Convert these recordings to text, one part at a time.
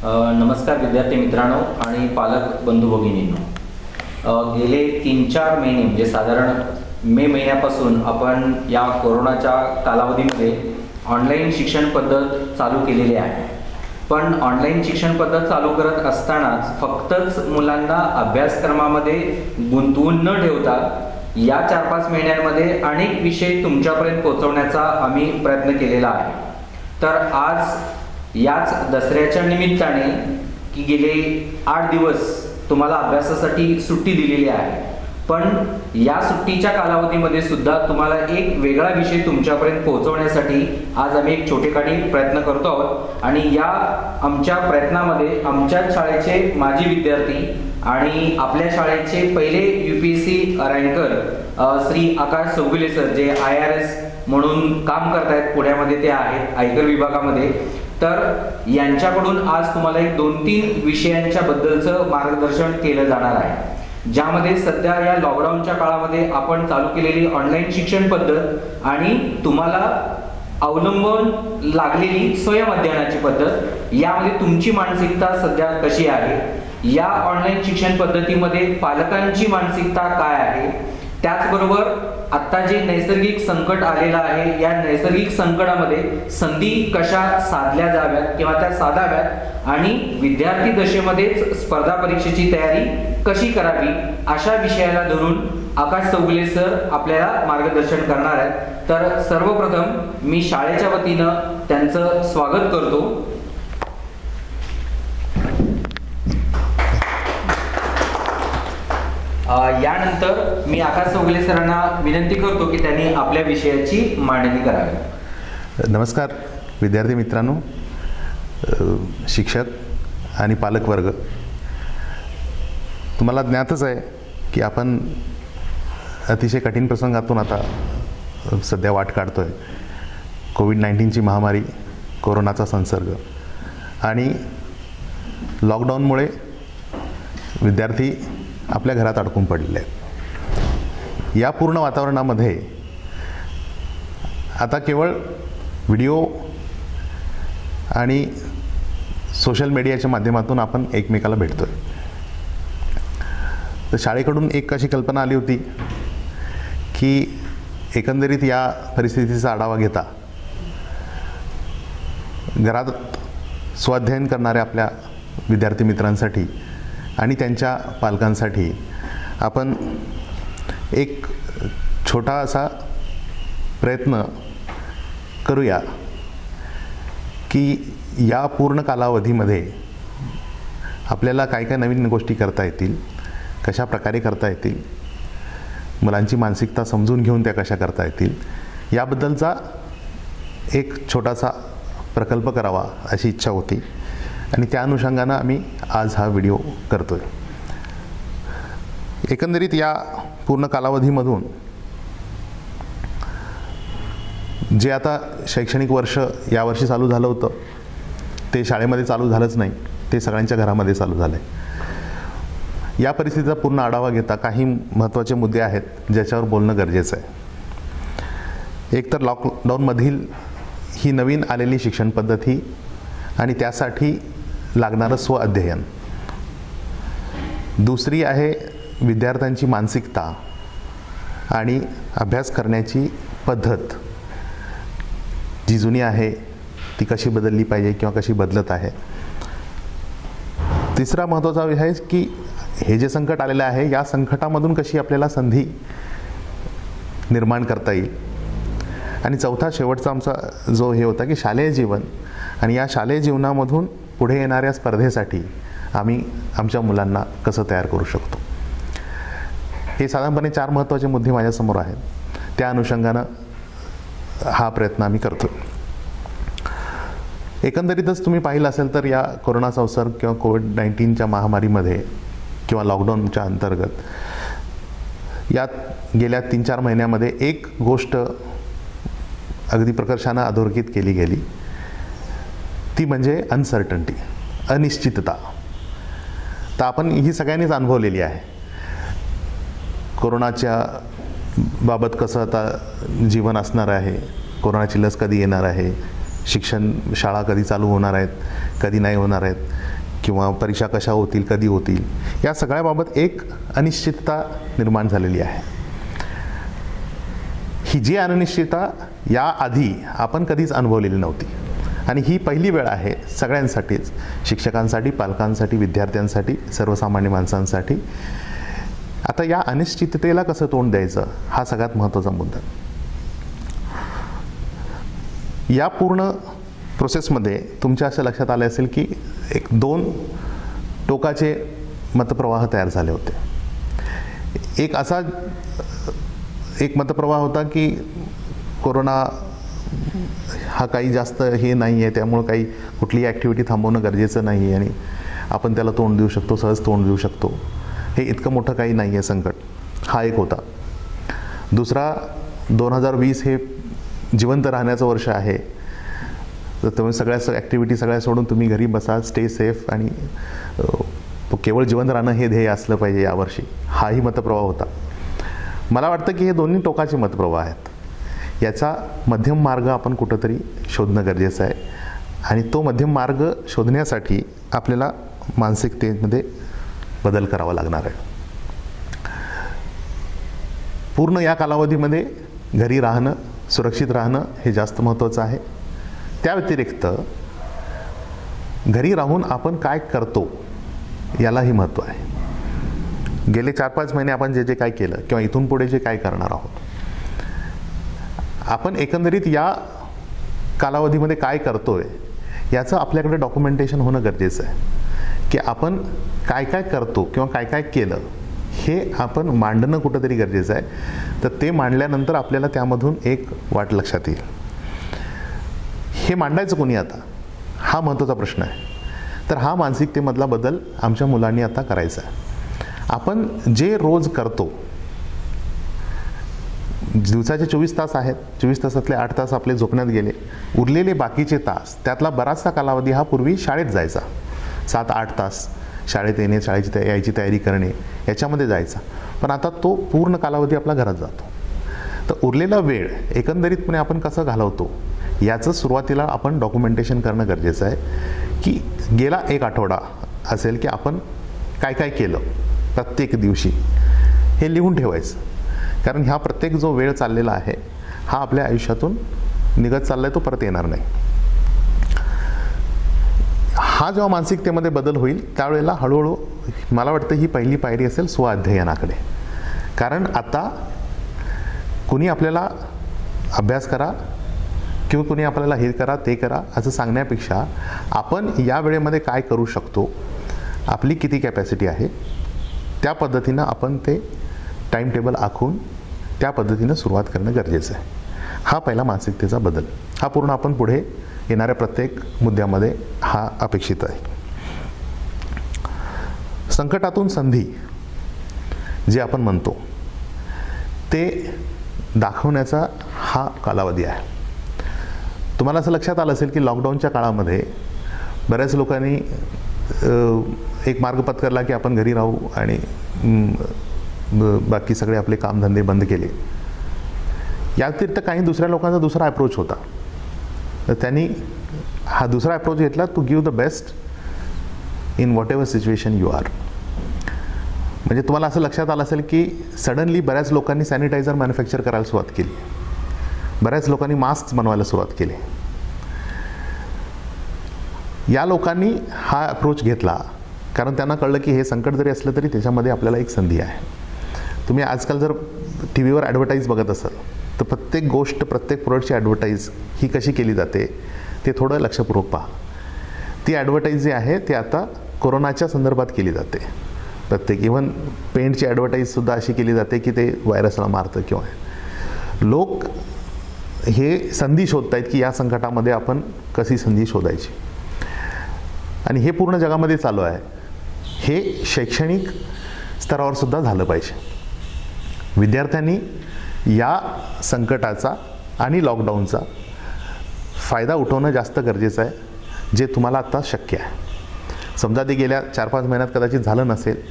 नमस्कार विद्यार्थी मित्रांनो आणि पालक बंधू भगिनींनो. गेले 3-4 महिने म्हणजे साधारण मे महिन्यापासून आपण या कोरोनाच्या कालावधीमध्ये ऑनलाईन शिक्षण पद्धत चालू केलेली आहे. पण ऑनलाईन शिक्षण पद्धत चालू करत असतानाच फक्तच मुलांना अभ्यासक्रमामध्ये गुंतवून न ठेवता या 4-5 महिन्यांमध्ये अनेक विषय तुमच्यापर्यंत पोहोचवण्याचा आम्ही प्रयत्न केलेला आहे. तर आज याच दसऱ्याच्या निमित्ताने की गेले 8 दिवस तुम्हाला अभ्यासासाठी सुट्टी दिलेली आहे, पण या सुट्टीच्या कालावधीमध्ये सुद्धा तुम्हाला एक वेगळा विषय तुमच्यापर्यंत पोहोचवण्यासाठी आज आम्ही एक छोटेखानी प्रयत्न करतो आहोत. आणि या आमच्या प्रयत्नामध्ये आमच्याच शाळेचे माजी विद्यार्थी आणि आपल्या शाळेचे पहिले UPSC ranker Shri Akash Chougule sir, जे IRS म्हणून काम करतायत, पुण्यामध्ये ते आहेत आयकर विभागामध्ये. तर यांच्याकडून आज तुम्हाला एक 2-3 विषयांच्या बद्दलचं मार्गदर्शन केलं जाणार आहे, ज्यामध्ये सध्या या लॉकडाऊनच्या काळामध्ये आपण चालू केलेली ऑनलाईन शिक्षण पद्धत आणि तुम्हाला अवलंबून लागलेली स्वयं अध्ययनाची पद्धत, यामध्ये तुमची मानसिकता सध्या कशी आहे, या ऑनलाईन शिक्षण पद्धतीमध्ये पालकांची मानसिकता काय आहे, त्याचबरोबर आता जे नैसर्गिक संकट आलेलं आहे, या नैसर्गिक संकटामध्ये संधी कशा साधल्या जाव्यात किंवा त्या साधाव्यात आणि विद्यार्थी दशेमध्येच स्पर्धा परीक्षेची तयारी कशी करावी, अशा विषयाला धरून आकाश चौगुले सर आपल्याला मार्गदर्शन करणार आहेत. तर सर्वप्रथम मी शाळेच्या वतीनं त्यांचं स्वागत करतो. यानंतर मी आकाश चौगुले सरांना विनंती करतो की त्यांनी आपल्या विषयाची मांडणी करावी. नमस्कार विद्यार्थी मित्रांनो, शिक्षक आणि पालक वर्ग. तुम्हाला ज्ञातच आहे की आपण अतिशय कठीण प्रसंगातून आता सध्या वाट काढतोय. कोविड-19ची महामारी, कोरोनाचा संसर्ग आणि लॉकडाऊनमुळे विद्यार्थी आपल्या घरात अडकून पडलेले आहेत. या पूर्ण वातावरणामध्ये आता केवळ व्हिडिओ आणि सोशल मीडियाच्या माध्यमातून आपण एकमेकाला भेटतोय. तर शाळेकडून एक अशी कल्पना आली होती की एकंदरीत या परिस्थितीचा आढावा घेता घरात स्वाध्ययन करणाऱ्या आपल्या विद्यार्थी मित्रांसाठी आणि त्यांच्या पालकांसाठी आपण एक छोटा असा प्रयत्न करूया की या पूर्ण कालावधीमध्ये आपल्याला काय काय नवीन गोष्टी करता येतील, कशा प्रकारे करता येतील, मुलांची मानसिकता समजून घेऊन त्या कशा करता येतील, याबद्दलचा एक छोटासा प्रकल्प करावा अशी इच्छा होती आणि त्या अनुषंगानं आम्ही आज हा व्हिडिओ करतोय. एकंदरीत या पूर्ण कालावधीमधून जे आता शैक्षणिक वर्ष यावर्षी चालू झालं होतं ते शाळेमध्ये चालू झालंच नाही, ते सगळ्यांच्या घरामध्ये चालू झालं आहे. या परिस्थितीचा पूर्ण आढावा घेता काही महत्त्वाचे मुद्दे आहेत ज्याच्यावर बोलणं गरजेचं आहे. एक तर लॉकडाऊनमधील ही नवीन आलेली शिक्षण पद्धती आणि त्यासाठी लागणारं स्वअध्ययन. दुसरी आहे विद्यार्थ्यांची मानसिकता आणि अभ्यास करण्याची पद्धत, जी जुनी आहे ती कशी बदलली पाहिजे किंवा कशी बदलत आहे. तिसरा महत्त्वाचा विषय आहे की हे जे संकट आलेलं आहे या संकटामधून कशी आपल्याला संधी निर्माण करता येईल. आणि चौथा शेवटचा आमचा जो हे होता की शालेय जीवन आणि या शालेय जीवनामधून पुढे येणाऱ्या स्पर्धेसाठी आम्ही आमच्या मुलांना कसं तयार करू शकतो. हे साधारणपणे 4 महत्त्वाचे मुद्दे माझ्यासमोर आहेत. त्या अनुषंगानं हा प्रयत्न आम्ही करतो. एकंदरीतच तुम्ही पाहिलं असेल तर या कोरोना संसर्ग किंवा कोविड-19च्या महामारीमध्ये किंवा लॉकडाऊनच्या अंतर्गत यात गेल्या 3-4 महिन्यामध्ये एक गोष्ट अगदी प्रकर्षानं अधोरेखित केली गेली, ती म्हणजे अनसर्टन्टी, अनिश्चितता. तर आपण ही सगळ्यांनीच अनुभवलेली आहे. कोरोनाच्या बाबत कसं आता जीवन असणार आहे, कोरोनाची लस कधी येणार आहे, शिक्षण, शाळा कधी चालू होणार आहेत, कधी नाही होणार आहेत, किंवा परीक्षा कशा होतील, कधी होतील, या सगळ्याबाबत एक अनिश्चितता निर्माण झालेली आहे. ही जी अनिश्चितता याआधी आपण कधीच अनुभवलेली नव्हती आणि ही पहिली वेळ आहे सगळ्यांसाठीच, शिक्षकांसाठी, पालकांसाठी, विद्यार्थ्यांसाठी, सर्वसामान्य माणसांसाठी. आता या अनिश्चिततेला कसं तोंड द्यायचं हा सगळ्यात महत्त्वाचा मुद्दा. या पूर्ण प्रोसेसमध्ये तुमच्या असं लक्षात आलं असेल की एक 2 टोकाचे मतप्रवाह तयार झाले होते. एक मतप्रवाह होता की कोरोना हा काही जास्त हे नाही आहे, त्यामुळं काही कुठलीही ॲक्टिव्हिटी थांबवणं गरजेचं नाही आहे आणि आपण त्याला तोंड देऊ शकतो, सहज तोंड देऊ शकतो, हे इतकं मोठं काही नाही आहे संकट, हा एक होता. दुसरा, 2020 हे जिवंत राहण्याचं वर्ष आहे, तर तुम्ही सगळ्या ॲक्टिव्हिटी सगळ्या सोडून तुम्ही घरी बसा, स्टे सेफ आणि केवळ जिवंत राहणं हे ध्येय असलं पाहिजे यावर्षी, हाही मतप्रवाह होता. मला वाटतं की हे दोन्ही टोकाचे मतप्रवाह आहेत. याचा मध्यम मार्ग आपण कुठंतरी शोधणं गरजेचं आहे आणि तो मध्यम मार्ग शोधण्यासाठी आपल्याला मानसिकतेमध्ये बदल करावा लागणार आहे. पूर्ण या कालावधीमध्ये घरी राहणं, सुरक्षित राहणं हे जास्त महत्त्वाचं आहे. त्या व्यतिरिक्त घरी राहून आपण काय करतो यालाही महत्त्व आहे. गेले 4-5 महिने आपण जे जे काय केलं किंवा इथून पुढे जे काय करणार आहोत, आपण एकंदरीत या कालावधीमध्ये काय करतोय याचं आपल्याकडे डॉक्युमेंटेशन होणं गरजेचं आहे की आपण काय काय करतो किंवा काय काय केलं हे आपण मांडणं कुठंतरी गरजेचं आहे. तर ते मांडल्यानंतर आपल्याला त्यामधून एक वाट लक्षात येईल. हे मांडायचं कोणी आता, हा महत्त्वाचा प्रश्न आहे. तर हा मानसिकतेमधला बदल आमच्या मुलांनी आता करायचा आहे. आपण जे रोज करतो, दिवसाचे 24 तास आहेत, 24 तासातले 8 तास आपले झोपण्यात गेले, उरलेले बाकीचे तास, त्यातला बराचसा कालावधी हा पूर्वी शाळेत जायचा, 7-8 तास शाळेत येणे, यायची तयारी करणे याच्यामध्ये जायचा. पण आता तो पूर्ण कालावधी आपला घरात जातो. तर उरलेला वेळ एकंदरीतपणे आपण कसं घालवतो याचं सुरुवातीला आपण डॉक्युमेंटेशन करणं गरजेचं आहे की गेला 1 आठवडा असेल की आपण काय काय केलं प्रत्येक दिवशी, हे लिहून ठेवायचं. कारण ह्या प्रत्येक जो वेळ चाललेला आहे हा आपल्या आयुष्यातून निघत चालला आहे, तो परत येणार नाही. हा जेव्हा मानसिकतेमध्ये बदल होईल त्यावेळेला हळूहळू मला वाटतं ही पहिली पायरी असेल स्वअध्ययनाकडे. कारण आता कुणी आपल्याला अभ्यास करा किंवा कुणी आपल्याला हे करा ते करा असं सांगण्यापेक्षा आपण या वेळेमध्ये काय करू शकतो, आपली किती कॅपॅसिटी आहे, त्या पद्धतीनं आपण ते टाईम टेबल आखून त्या पद्धतीनं सुरुवात करणं गरजेचं आहे. हा पहिला मानसिकतेचा बदल. हा पूर्ण आपण पुढे येणाऱ्या प्रत्येक मुद्द्यामध्ये हा अपेक्षित आहे. संकटातून संधी जे आपण म्हणतो ते दाखवण्याचा हा कालावधी आहे. तुम्हाला असं लक्षात आलं असेल की लॉकडाऊनच्या काळामध्ये बऱ्याच लोकांनी एक मार्ग पत्करला की आपण घरी राहू आणि बाकी सगळे आपले कामधंदे बंद केले. या व्यतिरिक्त काही दुसऱ्या लोकांचा दुसरा अप्रोच होता. तर त्यांनी हा दुसरा अप्रोच घेतला, to give the best in whatever situation you are. म्हणजे तुम्हाला असं लक्षात आलं असेल की सडनली बऱ्याच लोकांनी सॅनिटायझर मॅन्युफॅक्चर करायला सुरुवात केली, बऱ्याच लोकांनी मास्क बनवायला सुरुवात केली. या लोकांनी हा अप्रोच घेतला कारण त्यांना कळलं की हे संकट जरी असलं तरी त्याच्यामध्ये आपल्याला एक संधी आहे. तुम्ही आजकाल जर टी व्हीवर ॲडव्हर्टाईज बघत असाल तर प्रत्येक गोष्ट, प्रत्येक प्रोडक्टची ॲडव्हर्टाईज ही कशी केली जाते ते थोडं लक्षपूर्वक पहा. ती ॲडव्हर्टाईज जी आहे ती आता कोरोनाच्या संदर्भात केली जाते. प्रत्येक इव्हन पेंटची ॲडव्हर्टाईजसुद्धा अशी केली जाते की ते व्हायरसला मारतं किंवा लोक हे संधी शोधत आहेत की या संकटामध्ये आपण कशी संधी शोधायची. आणि हे पूर्ण जगामध्ये चालू आहे. हे शैक्षणिक स्तरावर सुद्धा झालं पाहिजे. विद्यार्थ्यांनी या संकटाचा आणि लॉकडाऊनचा फायदा उठवणं जास्त गरजेचं आहे, जे तुम्हाला आता शक्य आहे. समजा ते गेल्या 4-5 महिन्यात कदाचित झालं नसेल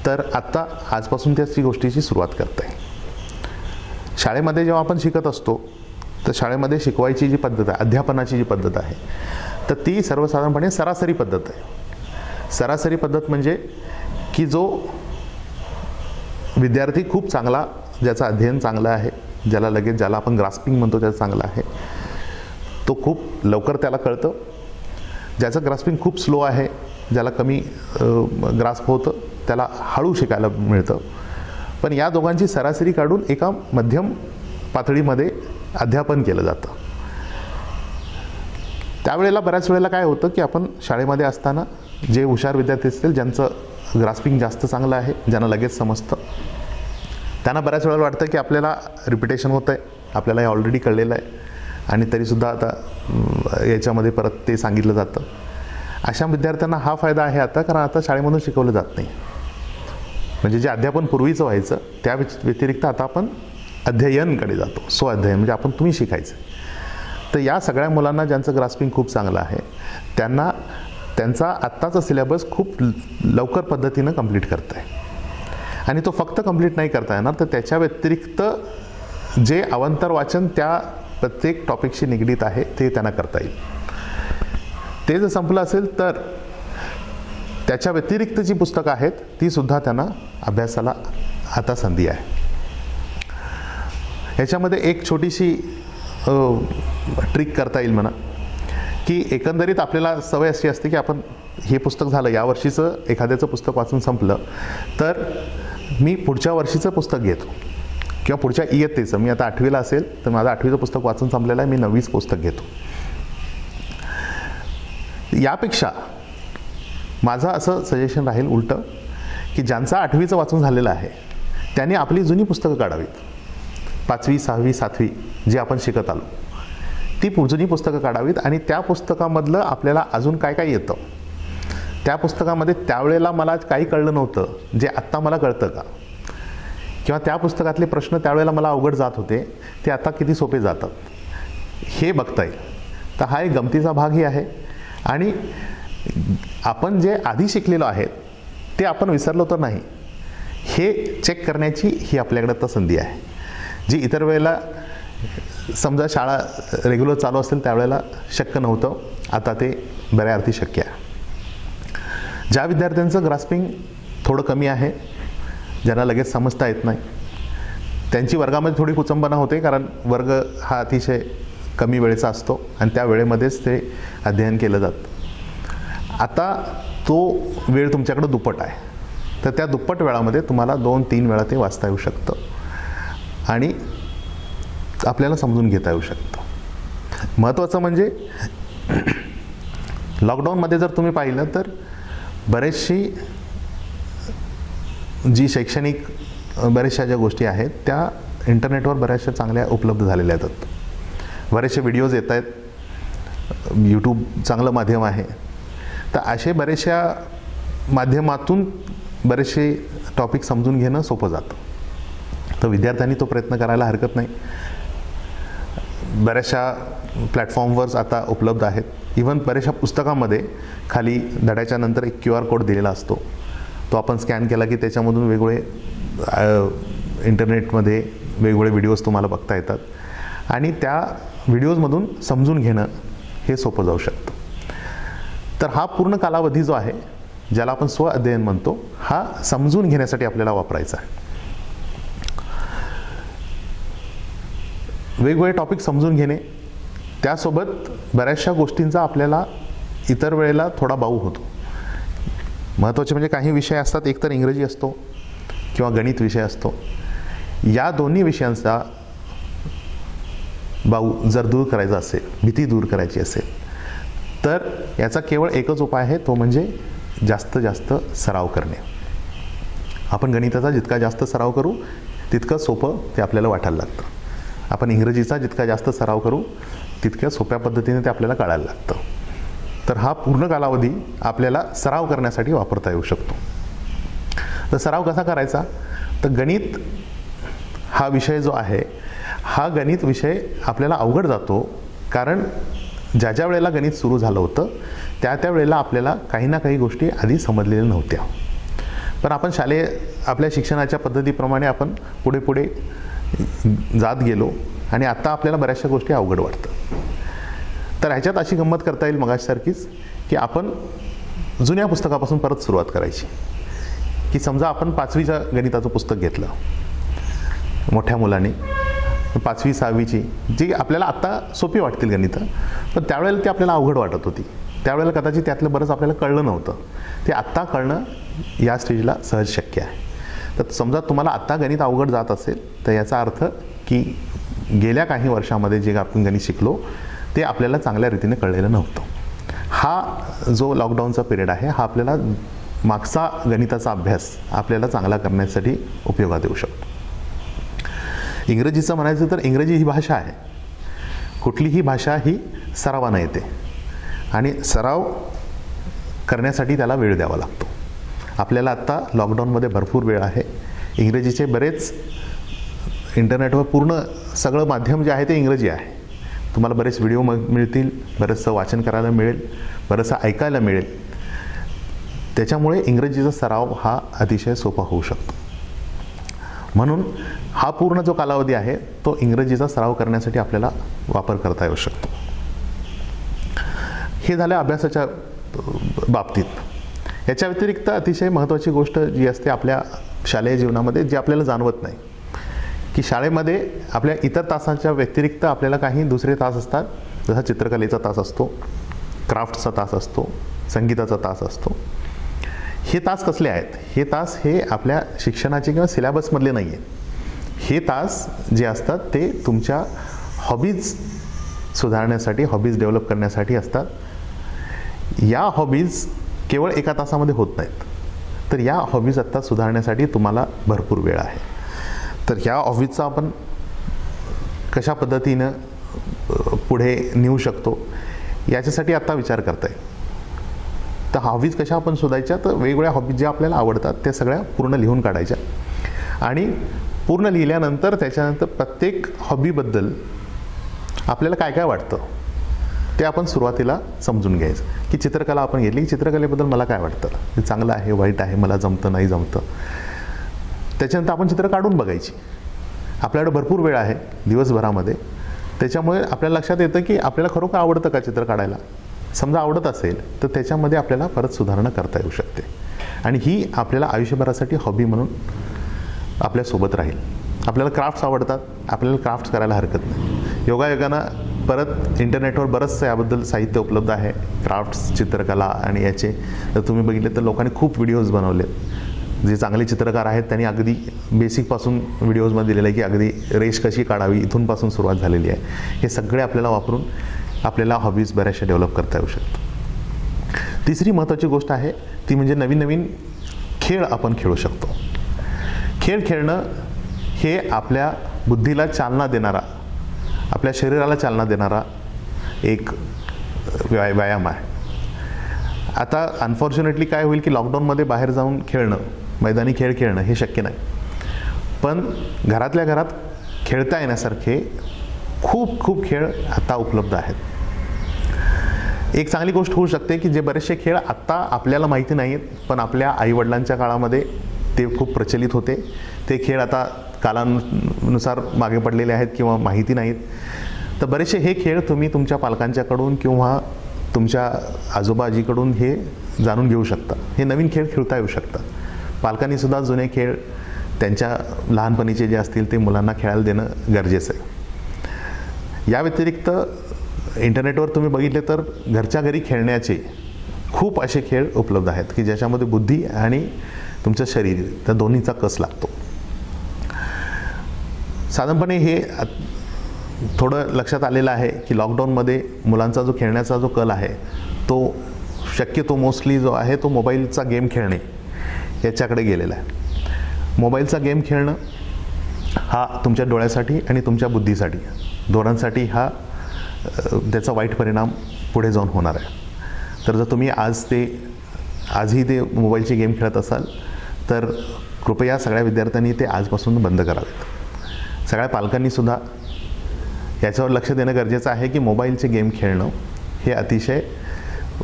तर आत्ता आजपासून त्याची गोष्टीची सुरुवात करता येईल. शाळेमध्ये जेव्हा आपण शिकत असतो तर शाळेमध्ये शिकवायची जी पद्धत आहे, अध्यापनाची जी पद्धत आहे, तर ती सर्वसाधारणपणे सरासरी पद्धत आहे. सरासरी पद्धत म्हणजे की जो विद्यार्थी खूप चांगला, ज्याचं अध्ययन चांगलं आहे, ज्याला आपण ग्रास्पिंग म्हणतो त्याचं चांगलं आहे, तो खूप लवकर त्याला कळतं. ज्याचं ग्रास्पिंग खूप स्लो आहे, ज्याला कमी ग्रास्प होतं, त्याला हळू शिकायला मिळतं. पण या दोघांची सरासरी काढून एका मध्यम पातळीमध्ये अध्यापन केलं जातं. त्यावेळेला बऱ्याच वेळेला काय होतं की आपण शाळेमध्ये असताना जे हुशार विद्यार्थी असतील, ज्यांचं ग्रास्पिंग जास्त चांगलं आहे, ज्यांना लगेच समजतं, त्यांना बऱ्याच वेळेला वाटतं की आपल्याला रिपिटेशन होतं आहे, आपल्याला हे ऑलरेडी कळलेलं आहे आणि तरीसुद्धा आता याच्यामध्ये परत ते सांगितलं जातं. अशा विद्यार्थ्यांना हा फायदा आहे आता, कारण आता शाळेमधून शिकवलं जात नाही. म्हणजे जे अध्यापन पूर्वीचं व्हायचं त्या व्यतिरिक्त आता आपण अध्ययनकडे जातो. स्वाध्याय म्हणजे तुम्ही शिकायचं. तर या सगळ्या मुलांना ज्यांचं ग्रास्पिंग खूप चांगलं आहे त्यांना त्यांचा आत्ताचा सिलेबस खूप लवकर पद्धतीनं कंप्लीट करता आहे. आणि तो फक्त कंप्लीट नाही करता येणार, तर त्याच्या व्यतिरिक्त जे अवांतर वाचन त्या प्रत्येक टॉपिकशी निगडीत आहे ते त्यांना करता येईल. ते जर संपलं असेल तर त्याच्या व्यतिरिक्त जी पुस्तकं आहेत ती सुद्धा त्यांना अभ्यासाला आता संधी आहे. ह्याच्यामध्ये एक छोटीशी ट्रिक करता येईल म्हणा, की एकंदरीत आपल्याला सवय अशी असते की आपण हे पुस्तक झालं, या वर्षीचं एखाद्याचं पुस्तक वाचून संपलं तर मी पुढच्या वर्षीचं पुस्तक घेतो किंवा पुढच्या इयत्तेचं. मी आता 8वीला असेल तर माझं 8वीचं पुस्तक वाचून संपलेलं आहे, मी 9वीचं पुस्तक घेतो. यापेक्षा माझं असं सजेशन राहील उलटं, की ज्यांचं 8वीचं वाचून झालेलं आहे त्यांनी आपली जुनी पुस्तकं काढावीत. 5वी 6वी 7वी जे आपण शिकत आलो ती जुनी पुस्तकं काढावीत आणि त्या पुस्तकामधलं आपल्याला अजून काय काय येतं, त्या पुस्तकामध्ये त्यावेळेला मला काही कळलं नव्हतं जे आत्ता मला कळतं का, किंवा त्या पुस्तकातले प्रश्न त्यावेळेला मला अवघड जात होते ते आता किती सोपे जातात हे बघता येईल. तर हा एक गमतीचा भागही आहे. आणि आपण जे आधी शिकलेलो आहेत ते आपण विसरलो तर नाही हे चेक करण्याची ही आपल्याकडे आता संधी आहे, जी इतर वेळेला समजा शाळा रेग्युलर चालू असेल त्यावेळेला शक्य नव्हतं, आता ते बऱ्या अर्थी शक्य आहे. ज्या विद्यार्थ्यांचं ग्रास्पिंग थोडं कमी आहे, ज्यांना लगेच समजता येत नाही, त्यांची वर्गामध्ये थोडी कुचंबना होते, कारण वर्ग हा अतिशय कमी वेळेचा असतो आणि त्या वेळेमध्येच ते अध्ययन केलं जातं. आता तो वेळ तुमच्याकडे दुप्पट आहे, तर त्या दुप्पट वेळामध्ये तुम्हाला 2-3 वेळा ते वाचता येऊ शकतं आणि आपल्याला समजून घेता येऊ शकतं. महत्त्वाचं म्हणजे लॉकडाऊनमध्ये जर तुम्ही पाहिलं तर बरेचशी जी शैक्षणिक बऱ्याचशा ज्या गोष्टी आहेत त्या इंटरनेटवर बऱ्याचशा चांगल्या उपलब्ध झालेल्या आहेत. बरेचसे व्हिडिओज येत आहेत, यूट्यूब चांगलं माध्यम आहे. तर असे बरेचशा माध्यमातून बरेचसे टॉपिक समजून घेणं सोपं जातं. तर विद्यार्थ्यांनी तो प्रयत्न करायला हरकत नाही. बऱ्याचशा प्लॅटफॉर्मवर्स आता उपलब्ध आहेत. इव्हन बऱ्याचशा पुस्तकामध्ये खाली धड्याच्या नंतर एक QR कोड दिलेला असतो, तो आपण स्कॅन केला की त्याच्यामधून वेगवेगळे इंटरनेटमध्ये वेगवेगळे व्हिडिओज तुम्हाला बघता येतात आणि त्या व्हिडिओजमधून समजून घेणं हे सोपं जाऊ शकतं. तर हा पूर्ण कालावधी जो आहे, ज्याला आपण स्व अध्ययन म्हणतो, हा समजून घेण्यासाठी आपल्याला वापरायचा आहे. वेगवेगळे टॉपिक समजून घेणे, त्यासोबत बऱ्याचशा गोष्टींचा आपल्याला इतर वेळेला थोडा बाऊ होतो. महत्त्वाचे म्हणजे काही विषय असतात, एकतर इंग्रजी असतो किंवा गणित विषय असतो. या दोन्ही विषयांचा बाऊ जर दूर करायचा असेल, भीती दूर करायची असेल, तर याचा केवळ एकच उपाय आहे, तो म्हणजे जास्त जास्त सराव करणे. आपण गणिताचा जितका जास्त सराव करू तितकं सोपं ते आपल्याला वाटायला लागतं. आपण इंग्रजीचा जितका जास्त सराव करू तितक्या सोप्या पद्धतीने ते आपल्याला कळायला लागतं. तर हा पूर्ण कालावधी आपल्याला सराव करण्यासाठी वापरता येऊ शकतो. तर सराव कसा करायचा, तर गणित हा विषय जो आहे, हा गणित विषय आपल्याला अवघड जातो, कारण ज्या ज्या वेळेला गणित सुरू झालं होतं त्या वेळेला आपल्याला काही ना काही गोष्टी आधी समजलेल्या नव्हत्या. पण आपण शालेय आपल्या शिक्षणाच्या पद्धतीप्रमाणे आपण पुढे पुढे जात गेलो आणि आता आपल्याला बऱ्याचशा गोष्टी अवघड वाटतं. तर ह्याच्यात अशी गंमत करता येईल मगासारखीच, की आपण जुन्या पुस्तकापासून परत सुरुवात करायची. की समजा आपण 5वीच्या गणिताचं पुस्तक घेतलं मोठ्या मुलांनी, 5वी 6वीची, जी आपल्याला आत्ता सोपी वाटतील गणितं, पण त्यावेळेला ती आपल्याला अवघड वाटत होती. त्यावेळेला कदाचित त्यातलं बरंच आपल्याला कळलं नव्हतं. ते आत्ता कळणं या स्टेजला सहज शक्य आहे. तर समजा तुम्हाला आत्ता गणित अवघड जात असेल, तर याचा अर्थ की गेल्या काही वर्षामध्ये जे आपण गणित शिकलो ते आपल्याला चांगल्या रीतीने कळलेलं नव्हतं. हा जो लॉकडाऊनचा पिरियड आहे, हा आपल्याला मागचा गणिताचा अभ्यास आपल्याला चांगला करण्यासाठी उपयोगात येऊ शकतो. इंग्रजीचं म्हणायचं तर इंग्रजी ही भाषा आहे. कुठलीही भाषा ही सरावानं येते आणि सराव करण्यासाठी त्याला वेळ द्यावा लागतो. आपल्याला आत्ता लॉकडाऊनमध्ये भरपूर वेळ आहे. इंग्रजीचे बरेच इंटरनेटवर पूर्ण सगळं माध्यम जे आहे ते इंग्रजी आहे. तुम्हाला बरेच व्हिडिओ मिळतील, बरंचसं वाचन करायला मिळेल, बरंचसं ऐकायला मिळेल. त्याच्यामुळे इंग्रजीचा सराव हा अतिशय सोपा होऊ शकतो. म्हणून हा पूर्ण जो कालावधी आहे तो इंग्रजीचा सराव करण्यासाठी आपल्याला वापर करता येऊ शकतो. हे झालं अभ्यासाच्या बाबतीत. याच्या व्यतिरिक्त अतिशय महत्त्वाची गोष्ट जी असते आपल्या शालेय जीवनामध्ये, जी आपल्याला जाणवत नाही, की शाळेमध्ये आपल्या इतर तासांच्या व्यतिरिक्त आपल्याला काही दुसरे तास असतात. जसा चित्रकलेचा तास असतो, क्राफ्टचा तास असतो, संगीताचा तास असतो. हे तास कसले आहेत? हे तास हे आपल्या शिक्षणाचे किंवा सिलेबसमधले नाही आहेत. हे तास जे असतात ते तुमच्या हॉबीज सुधारण्यासाठी, हॉबीज डेव्हलप करण्यासाठी असतात. या हॉबीज केवळ एका तासामध्ये होत नाहीत. तर या हॉबीज आत्ता सुधारण्यासाठी तुम्हाला भरपूर वेळ आहे. तर ह्या हॉबीजचा आपण कशा पद्धतीनं पुढे नेऊ शकतो याच्यासाठी आत्ता विचार करताय. तर हॉबीज कशा आपण शोधायच्या? तर वेगवेगळ्या हॉबीज ज्या आपल्याला आवडतात त्या सगळ्या पूर्ण लिहून काढायच्या आणि पूर्ण लिहिल्यानंतर त्याच्यानंतर प्रत्येक हॉबीबद्दल आपल्याला काय काय वाटतं ते आपण सुरुवातीला समजून घ्यायचं. की चित्रकला आपण घेतली, की चित्रकलेबद्दल मला काय वाटतं, हे चांगलं आहे, वाईट आहे, मला जमतं नाही जमतं. त्याच्यानंतर आपण चित्र काढून बघायची. आपल्याकडे भरपूर वेळ आहे दिवसभरामध्ये, त्याच्यामुळे आपल्याला लक्षात येतं की आपल्याला खरोखर आवडतं का चित्र काढायला. समजा आवडत असेल तर त्याच्यामध्ये आपल्याला परत सुधारणा करता येऊ शकते आणि ही आपल्याला आयुष्यभरासाठी हॉबी म्हणून आपल्यासोबत राहील. आपल्याला क्राफ्ट्स आवडतात, आपल्याला क्राफ्ट्स करायला हरकत नाही. योगायोगानं परत इंटरनेटवर बरंचसं याबद्दल साहित्य उपलब्ध आहे, क्राफ्ट्स, चित्रकला आणि याचे. तर तुम्ही बघितले तर लोकांनी खूप व्हिडिओज बनवले. जे चांगले चित्रकार आहेत त्यांनी अगदी बेसिकपासून व्हिडिओजमध्ये दिलेलं आहे की अगदी रेष कशी काढावी इथूनपासून सुरुवात झालेली आहे. हे सगळे आपल्याला वापरून आपल्याला हॉबीज बऱ्याचशा डेव्हलप करता येऊ शकतो. तिसरी महत्त्वाची गोष्ट आहे ती म्हणजे नवीन नवीन खेळ आपण खेळू शकतो. खेळ खेळणं हे आपल्या बुद्धीला चालना देणारा, आपल्या शरीराला चालना देणारा एक व्यायाम आहे. आता अनफॉर्च्युनेटली काय होईल की लॉकडाऊनमध्ये बाहेर जाऊन खेळणं, मैदानी खेळ खेळणं हे शक्य नाही. पण घरातल्या घरात खेळता येण्यासारखे खूप खूप खेळ आता उपलब्ध आहेत. एक चांगली गोष्ट होऊ शकते की जे बरेचसे खेळ आत्ता आपल्याला माहिती नाही आहेत, पण आपल्या आईवडिलांच्या काळामध्ये ते खूप प्रचलित होते. ते खेळ आता कालानुसार मागे पडलेले आहेत किंवा माहिती नाहीत. तर बरेचसे हे खेळ तुम्ही तुमच्या पालकांच्याकडून किंवा तुमच्या आजोबाजीकडून हे जाणून घेऊ शकता. हे नवीन खेळ खेळता येऊ शकतात. पालकांनीसुद्धा जुने खेळ त्यांच्या लहानपणीचे जे असतील ते मुलांना खेळायला देणं गरजेचं आहे. या व्यतिरिक्त इंटरनेटवर तुम्ही बघितले तर घरच्या घरी खेळण्याचे खूप असे खेळ उपलब्ध आहेत की ज्याच्यामध्ये बुद्धी आणि तुमचं शरीर त्या दोन्हीचा कस लागतो. साधारणपणे हे थोडं लक्षात आलेलं आहे की लॉकडाऊनमध्ये मुलांचा जो खेळण्याचा जो कल आहे तो शक्यतो मोस्टली जो आहे तो मोबाईलचा गेम खेळणे याच्याकडे गेलेला आहे. मोबाईलचा गेम खेळणं हा तुमच्या डोळ्यासाठी आणि तुमच्या बुद्धीसाठी दोघांसाठी हा त्याचा वाईट परिणाम पुढे जाऊन होणार आहे. तर जर तुम्ही आजही ते मोबाईलचे गेम खेळत असाल तर कृपया सगळ्या विद्यार्थ्यांनी ते आजपासून बंद करावेत. सगळ्या पालकांनीसुद्धा याच्यावर लक्ष देणं गरजेचं आहे की मोबाईलचे गेम खेळणं हे अतिशय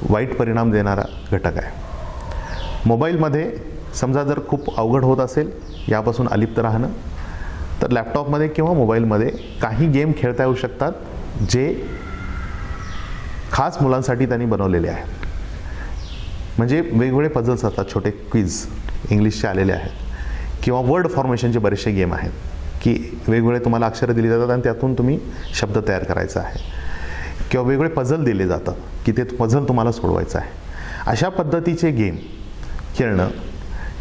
वाईट परिणाम देणारा घटक आहे. मोबाईलमध्ये समजा जर खूप अवघड होत असेल यापासून अलिप्त राहणं, तर लॅपटॉपमध्ये किंवा मोबाईलमध्ये काही गेम खेळता येऊ शकतात जे खास मुलांसाठी त्यांनी बनवलेले आहेत. म्हणजे वेगवेगळे पझल्स असतात, छोटे क्विज इंग्लिशचे आलेले आहेत, किंवा वर्ड फॉर्मेशनचे बरेचसे गेम आहेत की वेगवेगळे तुम्हाला अक्षरं दिली जातात आणि त्यातून तुम्ही शब्द तयार करायचा आहे, किंवा वेगवेगळे पझल दिले जातात की ते पझल तुम्हाला सोडवायचं आहे. अशा पद्धतीचे गेम खेळणं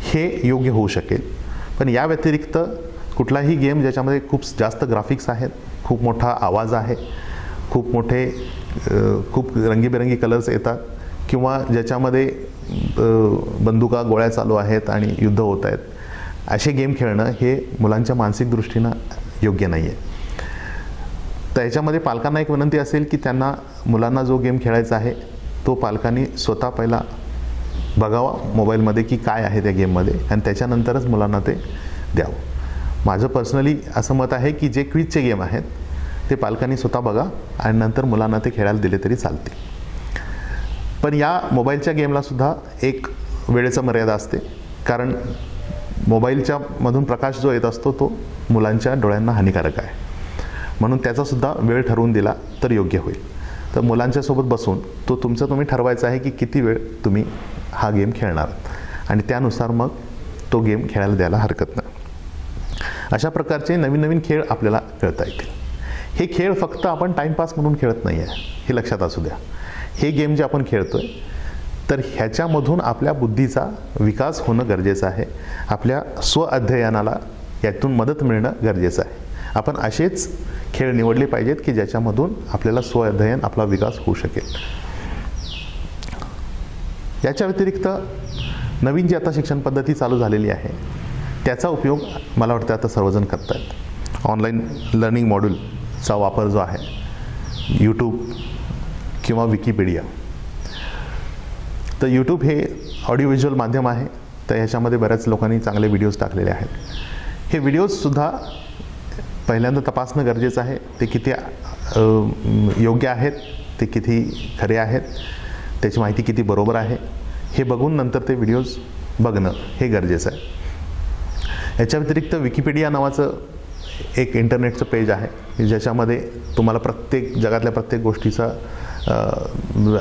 हे योग्य होऊ शकेल. पण या व्यतिरिक्त कुठलाही गेम ज्याच्यामध्ये खूप जास्त ग्राफिक्स आहेत, खूप मोठा आवाज आहे, खूप रंगीबेरंगी कलर्स येतात, किंवा ज्याच्यामध्ये बंदुका गोळ्या चालू आहेत आणि युद्ध होत आहेत, असे गेम खेळणं हे मुलांच्या मानसिक दृष्टीनं योग्य नाही आहे. तर याच्यामध्ये पालकांना एक विनंती असेल की त्यांना मुलांना जो गेम खेळायचा आहे तो पालकांनी स्वतः पहिला बघावा मोबाईलमध्ये की काय आहे त्या गेममध्ये, आणि त्याच्यानंतरच मुलांना ते द्यावं. माझं पर्सनली असं मत आहे की जे क्विजचे गेम आहेत ते पालकांनी स्वतः बघा आणि नंतर मुलांना ते खेळायला दिले तरी चालतील. पण या मोबाईलच्या गेमलासुद्धा एक वेळेचं मर्यादा असते, कारण मोबाईलच्या मधून प्रकाश जो येत असतो तो मुलांच्या डोळ्यांना हानिकारक आहे. म्हणून त्याचासुद्धा वेळ ठरवून दिला तर योग्य होईल. तर मुलांच्यासोबत बसून तुम्ही ठरवायचं आहे की किती वेळ तुम्ही हा गेम खेळणार, आणि त्यानुसार मग तो गेम खेळायला द्यायला हरकत नाही. अशा प्रकारचे नवीन नवीन खेळ आपल्याला खेळता येतील. हे खेळ फक्त आपण टाईमपास म्हणून खेळत नाही आहे, हे लक्षात असू द्या. हे गेम जे आपण खेळतोय तर ह्याच्यामधून आपल्या बुद्धीचा विकास होणं गरजेचं आहे. आपल्या स्वअध्ययनाला यातून मदत मिळणं गरजेचं आहे. आपण असेच खेळ निवडले पाहिजेत की ज्याच्यामधून आपल्याला स्वअध्ययन, आपला विकास होऊ शकेल. याच्या व्यतिरिक्त नवीन जी आता शिक्षण पद्धती चालू झालेली आहे त्याचा उपयोग मला वाटतं आता सर्वजण करत आहेत. ऑनलाईन लर्निंग मॉड्यूलचा वापर जो आहे, यूट्यूब किंवा विकिपीडिया. तर यूट्यूब हे ऑडिओ व्हिज्युअल माध्यम आहे, तर ह्याच्यामध्ये बऱ्याच लोकांनी चांगले व्हिडिओज टाकलेले आहेत. हे व्हिडिओजसुद्धा पहिल्यांदा तपासणं गरजेचं आहे, ते किती योग्य आहेत, ते किती खरे आहेत, त्याची माहिती किती बरोबर आहे हे बघून नंतर ते व्हिडिओज बघणं हे गरजेचं आहे. याच्या व्यतिरिक्त विकिपीडिया नावाचं एक इंटरनेटचं पेज आहे की ज्याच्यामध्ये तुम्हाला जगातल्या प्रत्येक गोष्टीचा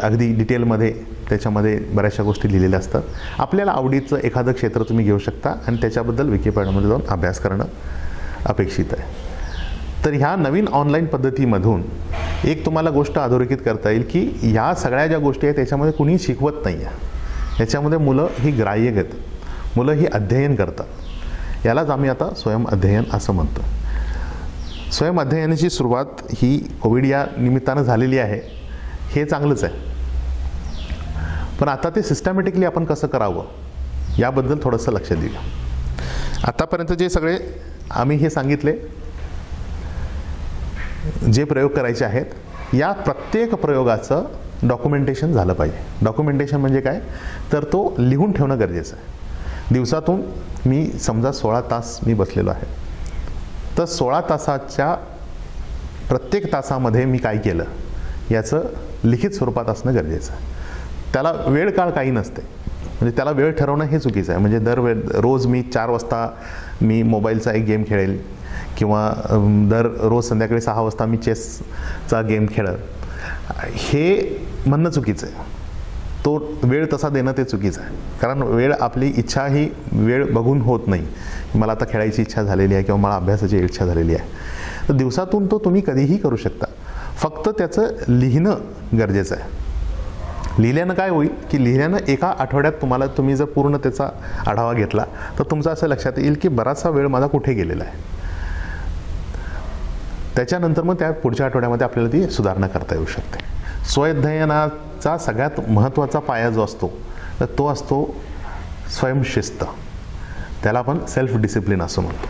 अगदी डिटेलमध्ये त्याच्यामध्ये बऱ्याचशा गोष्टी लिहिलेल्या असतात. आपल्याला आवडीचं एखादं क्षेत्र तुम्ही घेऊ शकता आणि त्याच्याबद्दल विकिपीडियामध्ये जाऊन अभ्यास करणं अपेक्षित आहे. तर ह्या नवीन ऑनलाईन पद्धतीमधून एक तुम्हाला गोष्ट अधोरेखित करता येईल की ह्या सगळ्या ज्या गोष्टी आहेत त्याच्यामध्ये कुणी शिकवत नाही आहे. याच्यामध्ये मुलं ही ग्राह्य घेतात, मुलं ही अध्ययन करतात. यालाच आम्ही आता स्वयं अध्ययन असं म्हणतो. स्वयं अध्ययनाची सुरुवात ही कोविड या निमित्तानं झालेली आहे, हे चांगलंच आहे. पण आता ते सिस्टमॅटिकली आपण कसं करावं याबद्दल थोडंसं लक्ष देऊया. आतापर्यंत जे सगळे आम्ही हे सांगितले, जे प्रयोग करायचे आहेत या प्रत्येक प्रयोगाचं डॉक्युमेंटेशन झालं पाहिजे. डॉक्युमेंटेशन म्हणजे काय, तर तो लिहून ठेवणं गरजेचं आहे. दिवसातून मी समजा 16 तास मी बसलेलो आहे, तर 16 तासाच्या प्रत्येक तासामध्ये मी काय केलं याचं लिखित स्वरूपात असणं गरजेचं आहे. त्याला वेळ काळ काही नसते, म्हणजे त्याला वेळ ठरवणं हे चुकीचं आहे. म्हणजे रोज मी 4 वाजता मी मोबाईलचा एक गेम खेळेल, किंवा रोज संध्याकाळी 6 वाजता मी चेसचा गेम खेळेल, हे म्हणणं चुकीचं आहे. तो वेळ तसा देणं ते चुकीचं आहे. कारण वेळ, आपली इच्छा ही वेळ बघून होत नाही. मला आता खेळायची इच्छा झालेली आहे किंवा मला अभ्यासाची इच्छा झालेली आहे, तर दिवसातून तो तुम्ही कधीही करू शकता. फक्त त्याचं लिहिणं गरजेचं आहे. लिहिल्यानं काय होईल की लिहिल्यानं एका आठवड्यात तुम्ही जर पूर्ण त्याचा आढावा घेतला तर तुमचं असं लक्षात येईल की बराचसा वेळ माझा कुठे गेलेला आहे. त्याच्यानंतर मग त्या पुढच्या आठवड्यामध्ये आपल्याला ती सुधारणा करता येऊ शकते. स्वअध्ययनाचा सगळ्यात महत्त्वाचा पाया जो असतो तर तो असतो स्वयंशिस्त. त्याला आपण सेल्फ डिसिप्लिन असं म्हणतो.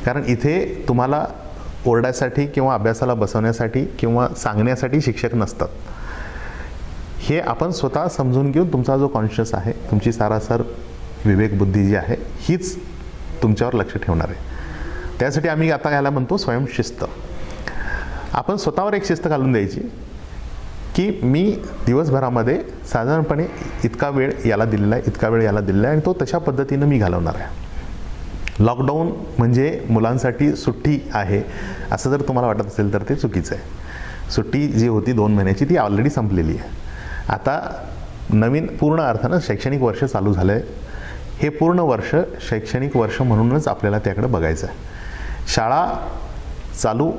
कारण इथे तुम्हाला ओरडायसाठी किंवा अभ्यासाला बसवण्यासाठी किंवा सांगण्यासाठी शिक्षक नसतात. हे आपण स्वतः समजून घेऊन तुमचा जो कॉन्शियस आहे, तुमची सारासार विवेकबुद्धी जी आहे हीच तुमच्यावर लक्ष ठेवणार आहे. त्यासाठी आम्ही आता याला म्हणतो स्वयंशिस्त. आपण स्वतःवर एक शिस्त घालून द्यायची की मी दिवसभरामध्ये साधारणपणे इतका वेळ याला दिलेला आहे, इतका वेळ याला दिलेला आहे, आणि तो तशा पद्धतीनं मी घालवणार आहे. लॉकडाऊन म्हणजे मुलांसाठी सुट्टी आहे असं जर तुम्हाला वाटत असेल तर ते चुकीचं आहे. सुट्टी जी होती 2 महिन्याची ती ऑलरेडी संपलेली आहे. आता नवीन पूर्ण अर्थानं शैक्षणिक वर्ष चालू झालं आहे. हे पूर्ण वर्ष शैक्षणिक वर्ष म्हणूनच आपल्याला त्याकडे बघायचं आहे. शाळा चालू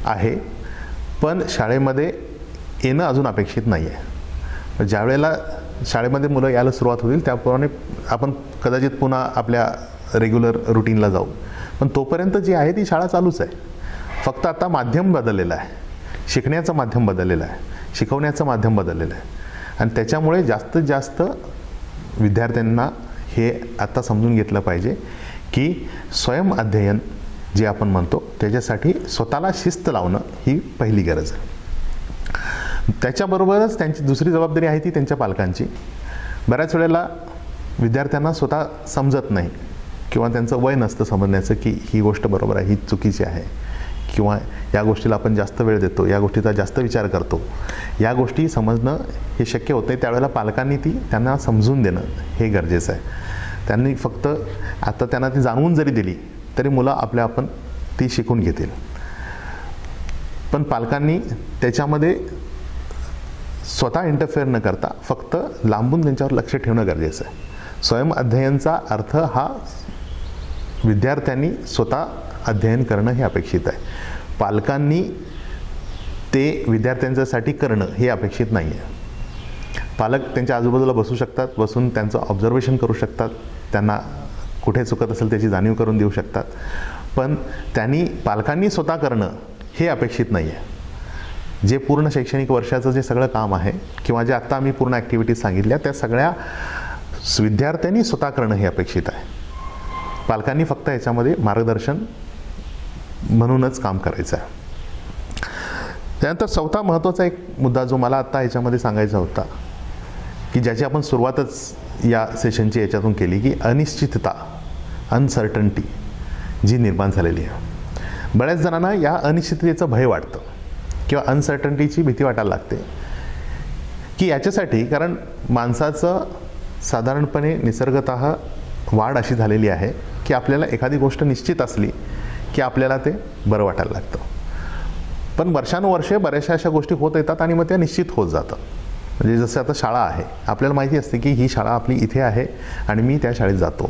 आहे पण शाळेमध्ये येणं अजून अपेक्षित नाही आहे. ज्या वेळेला शाळेमध्ये मुलं यायला सुरुवात होईल त्याप्रमाणे आपण कदाचित पुन्हा आपल्या रेग्युलर रुटीनला जाऊ. पण तोपर्यंत जी आहे ती शाळा चालूच आहे. फक्त आता माध्यम बदललेलं आहे. शिकण्याचं माध्यम बदललेलं आहे. शिकवण्याचं माध्यम बदललेलं आहे. आणि त्याच्यामुळे जास्तीत जास्त विद्यार्थ्यांना हे आता समजून घेतलं पाहिजे की स्वयंअध्ययन जे आपण म्हणतो त्याच्यासाठी स्वतःला शिस्त लावणं ही पहिली गरज आहे. त्याच्याबरोबरच त्यांची दुसरी जबाबदारी आहे ती त्यांच्या पालकांची. बऱ्याच वेळेला विद्यार्थ्यांना स्वतः समजत नाही किंवा त्यांचं वय नसतं समजण्याचं की ही गोष्ट बरोबर आहे, ही चुकीची आहे, किंवा या गोष्टीला आपण जास्त वेळ देतो, या गोष्टीचा जास्त विचार करतो. या गोष्टी समजणं हे शक्य होत नाही. त्यावेळेला पालकांनी त्यांना समजून देणं हे गरजेचं आहे. त्यांनी फक्त आता त्यांना ती जाणवून जरी दिली तरी मुलं आपल्या आपण ती शिकून घेतील. पण पालकांनी त्याच्यामध्ये स्वतः इंटरफेअर न करता फक्त लांबून त्यांच्यावर लक्ष ठेवणं गरजेचं आहे. स्वयंअध्ययनाचा अर्थ हा विद्यार्थ्यांनी स्वतः अध्ययन करणं हे अपेक्षित आहे. पालकांनी ते विद्यार्थ्यांच्यासाठी करणं हे अपेक्षित नाही आहे. पालक त्यांच्या आजूबाजूला बसू शकतात, बसून त्यांचं ऑब्झर्वेशन करू शकतात, त्यांना कुठे चुकत असेल त्याची जाणीव करून देऊ शकतात. पण पालकांनी स्वतः करणं हे अपेक्षित नाही आहे. जे पूर्ण शैक्षणिक वर्षाचं जे सगळं काम आहे किंवा जे आत्ता आम्ही पूर्ण ॲक्टिव्हिटीज सांगितल्या त्या सगळ्या विद्यार्थ्यांनी स्वतः करणं हे अपेक्षित आहे. पालकांनी फक्त याच्यामध्ये मार्गदर्शन म्हणूनच काम करायचं आहे. त्यानंतर चौथा महत्त्वाचा एक मुद्दा जो मला आत्ता याच्यामध्ये सांगायचा होता की ज्याची आपण सुरुवातच या सेशनची याच्यातून केली की अनिश्चितता, अनसर्टन्टी जी निर्माण झालेली आहे. बऱ्याच जणांना या अनिश्चिततेचं भय वाटतं किंवा अनसर्टन्टीची भीती वाटायला लागते की याच्यासाठी, कारण माणसाचं साधारणपणे निसर्गतः वाढ अशी झालेली आहे की आपल्याला एखादी गोष्ट निश्चित असली की आपल्याला ते बरं वाटायला लागतं. पण वर्षानुवर्षे बऱ्याचशा अशा गोष्टी होत येतात आणि मग त्या निश्चित होत जातात. म्हणजे जसं आता शाळा आहे, आपल्याला माहिती असते की ही शाळा आपली इथे आहे आणि मी त्या शाळेत जातो.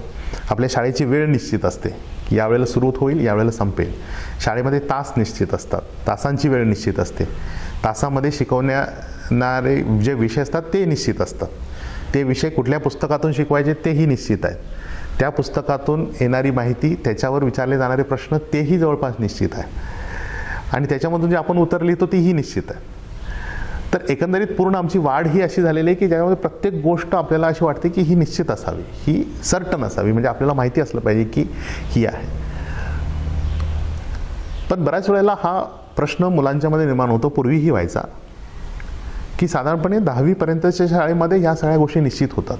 आपल्या शाळेची वेळ निश्चित असते की या वेळेला सुरू होईल, या वेळेला संपेल. शाळेमध्ये तास निश्चित असतात, तासांची वेळ निश्चित असते. तासामध्ये शिकवणारे जे विषय असतात ते निश्चित असतात. ते विषय कुठल्या पुस्तकातून शिकवायचे तेही निश्चित आहेत. त्या पुस्तकातून येणारी माहिती, त्याच्यावर विचारले जाणारे प्रश्न तेही जवळपास निश्चित आहे. आणि त्याच्यामधून जे आपण उत्तर लिहितो तीही निश्चित आहे. तर एकंदरीत पूर्ण आमची वाढ ही अशी झालेली आहे की ज्यामध्ये प्रत्येक गोष्ट आपल्याला अशी वाटते की ही निश्चित असावी, ही सर्टन असावी, म्हणजे आपल्याला माहिती असलं पाहिजे की ही आहे. पण बऱ्याच वेळेला हा प्रश्न मुलांच्यामध्ये निर्माण होतो, पूर्वीही व्हायचा, की साधारणपणे 10वी पर्यंतच्या शाळेमध्ये ह्या सगळ्या गोष्टी निश्चित होतात.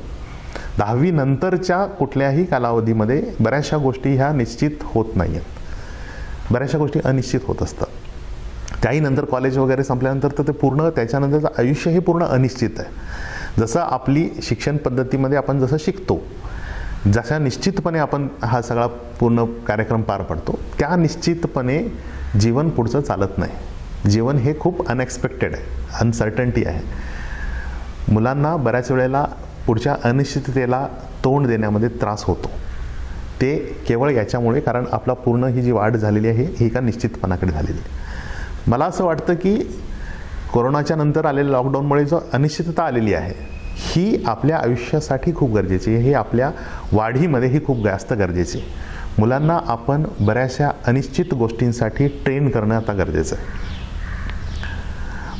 10वी नंतरच्या कुठल्याही कालावधीमध्ये बऱ्याचशा गोष्टी ह्या निश्चित होत नाही आहेत. बऱ्याचशा गोष्टी अनिश्चित होत असतात. त्याही नंतर कॉलेज वगैरे संपल्यानंतर तर ते पूर्ण त्याच्यानंतरचं आयुष्य हे पूर्ण अनिश्चित आहे. जसं आपली शिक्षण पद्धतीमध्ये आपण जसं शिकतो, जशा निश्चितपणे आपण हा सगळा पूर्ण कार्यक्रम पार पडतो, त्या निश्चितपणे जीवन पुढचं चालत नाही. जीवन हे खूप अनएक्सपेक्टेड आहे, अनसर्टन्टी आहे. मुलांना बऱ्याच वेळेला पुढच्या अनिश्चिततेला तोंड देण्यामध्ये त्रास होतो. ते केवळ याच्यामुळे, कारण आपला पूर्ण ही जी वाढ झालेली आहे ही एका निश्चितपणाकडे झालेली आहे. मला असं वाटतं की कोरोनाच्या नंतर आलेल्या लॉकडाऊनमुळे जो अनिश्चितता आलेली आहे ही आपल्या आयुष्यासाठी खूप गरजेची आहे. ही आपल्या वाढीमध्ये ही खूप जास्त गरजेची आहे. मुलांना आपण बऱ्याचशा अनिश्चित गोष्टींसाठी ट्रेन करणं आता गरजेचं आहे.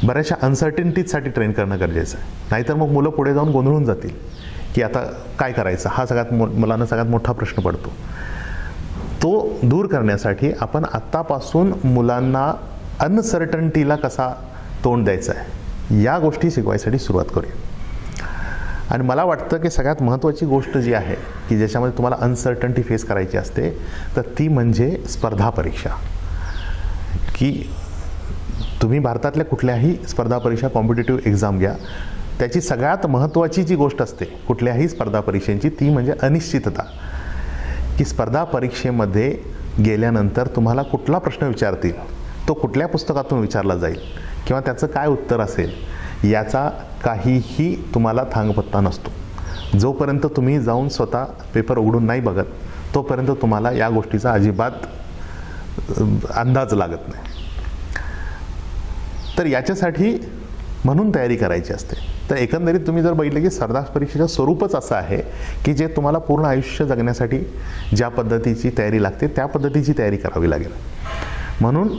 बऱ्याचशा अनसर्टिनिटीजसाठी ट्रेन करणं गरजेचं आहे. नाहीतर मग मुलं पुढे जाऊन गोंधळून जातील की आता काय करायचं, हा मुलांना सगळ्यात मोठा प्रश्न पडतो. तो दूर करण्यासाठी आपण आत्तापासून मुलांना अनसर्टन्टीला कसा तोंड द्यायचं आहे या गोष्टी शिकवायसाठी सुरुवात करूया. आणि मला वाटतं की सगळ्यात महत्त्वाची गोष्ट जी आहे की ज्याच्यामध्ये तुम्हाला अनसर्टन्टी फेस करायची असते तर ती म्हणजे स्पर्धा परीक्षा. की तुम्ही भारतातल्या कुठल्याही स्पर्धा परीक्षा, कॉम्पिटिटिव्ह एक्झाम घ्या, त्याची सगळ्यात महत्त्वाची जी गोष्ट असते कुठल्याही स्पर्धा परीक्षेची ती म्हणजे अनिश्चितता. की स्पर्धा परीक्षेमध्ये गेल्यानंतर तुम्हाला कुठला प्रश्न विचारतील, तो कुठल्या पुस्तकातून विचारला जाईल किंवा त्याचं काय उत्तर असेल याचा काहीही तुम्हाला थांगपत्ता नसतो. जोपर्यंत तुम्ही जाऊन स्वतः पेपर उघडून नाही बघत तोपर्यंत तुम्हाला या गोष्टीचा अजिबात अंदाज लागत नाही. तर याच्यासाठी म्हणून तयारी करायची असते. तर एकंदरीत तुम्ही जर बघितलं की स्पर्धा परीक्षेचं स्वरूपच असं आहे की जे तुम्हाला पूर्ण आयुष्य जगण्यासाठी ज्या पद्धतीची तयारी लागते त्या पद्धतीची तयारी करावी लागेल. म्हणून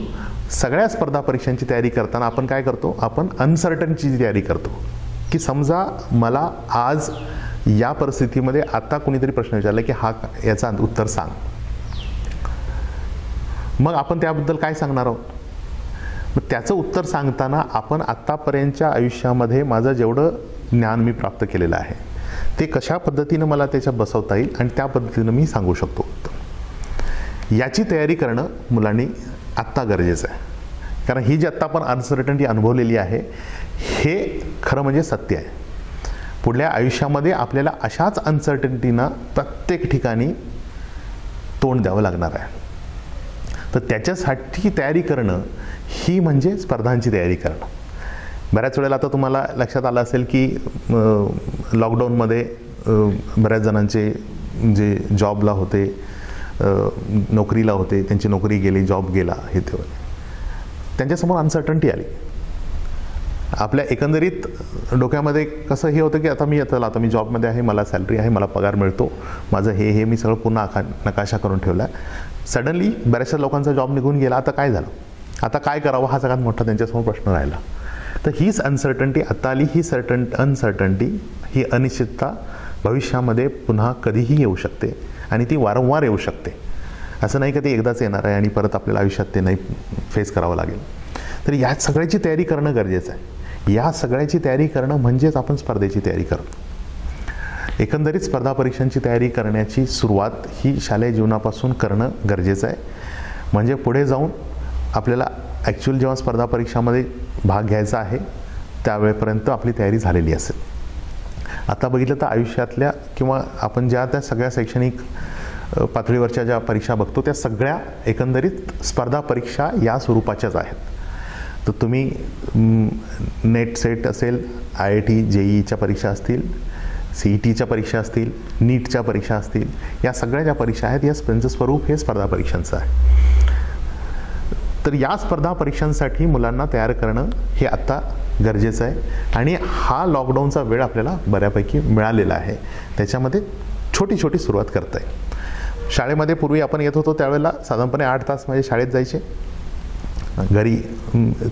सगळ्या स्पर्धा परीक्षांची तयारी करताना आपण काय करतो, आपण अनसर्टनची तयारी करतो. की समजा मला आज या परिस्थितीमध्ये आता कोणीतरी प्रश्न विचारला की याचा उत्तर सांग, मग आपण त्याबद्दल काय सांगणार आहोत. मग त्याचं उत्तर सांगताना आपण आत्तापर्यंतच्या आयुष्यामध्ये माझं जेवढं ज्ञान मी प्राप्त केलेलं आहे ते कशा पद्धतीनं मला त्याच्यात बसवता येईल आणि त्या पद्धतीनं मी सांगू शकतो. याची तयारी करणं मुलांनी आत्ता गरजेचं आहे. कारण ही जी आत्ता आपण अनसर्टनिटी अनुभवलेली आहे हे खरं म्हणजे सत्य आहे. पुढल्या आयुष्यामध्ये आपल्याला अशाच अनसर्टनिटीना प्रत्येक ठिकाणी तोंड द्यावं लागणार आहे. तर त्याच्यासाठी तयारी करणं ही म्हणजे स्पर्धांची तयारी करणं. बऱ्याच वेळेला आता तुम्हाला लक्षात आलं असेल की लॉकडाऊनमध्ये बऱ्याच जणांचे जे जॉबला होते, नोकरीला होते, त्यांची नोकरी गेली, जॉब गेला, हे ते त्यांच्यासमोर अनसर्टनिटी आली. आपल्या एकंदरीत डोक्यामध्ये कसं हे होतं की आता मी जॉबमध्ये आहे, मला सॅलरी आहे, मला पगार मिळतो, माझं हे मी सगळं पुन्हा नकाशा करून ठेवला आहे. सडनली बऱ्याचशा लोकांचा जॉब निघून गेला. आता काय झालं, आता काय करावं हा सगळ्यात मोठा त्यांच्यासमोर प्रश्न राहिला. तर हीच अनसर्टनिटी आता आली. ही अनसर्टनिटी, ही अनिश्चितता भविष्यामध्ये पुन्हा कधीही येऊ शकते आणि ती वारंवार येऊ शकते. असं नाही का ती एकदाच येणार आहे आणि परत आपल्याला आयुष्यात ते नाही फेस करावं लागेल. तर या सगळ्याची तयारी करणं गरजेचं आहे. या सगळ्याची तयारी करणं म्हणजेच आपण स्पर्धेची तयारी करणं. एकंदरीत स्पर्धा परीक्षांची तयारी करण्याची सुरुवात ही शालेय जीवनापासून करणं गरजेचं आहे. म्हणजे पुढे जाऊन आपल्याला ॲक्च्युअल जेव्हा स्पर्धा परीक्षामध्ये भाग घ्यायचा आहे त्यावेळेपर्यंत आपली तयारी झालेली असेल. आता बघितलं तर आयुष्यातल्या किंवा आपण ज्या त्या सगळ्या शैक्षणिक पातळीवरच्या ज्या परीक्षा बघतो त्या सगळ्या एकंदरीत स्पर्धा परीक्षा या स्वरूपाच्याच आहेत. तर तुम्ही नेट सेट असेल, IIT JEEच्या परीक्षा असतील, CETच्या परीक्षा असतील, नीटच्या परीक्षा असतील, या सगळ्या ज्या परीक्षा आहेत या त्यांचं स्वरूप हे स्पर्धा परीक्षांचं आहे. तर या स्पर्धा परीक्षांसाठी मुलांना तयार करणं हे आत्ता गरजेचं आहे. आणि हा लॉकडाऊनचा वेळ आपल्याला बऱ्यापैकी मिळालेला आहे. त्याच्यामध्ये छोटी छोटी सुरुवात करता येईल. शाळेमध्ये पूर्वी आपण येत होतो त्यावेळेला साधारणपणे 8 तास माझे शाळेत जायचे. घरी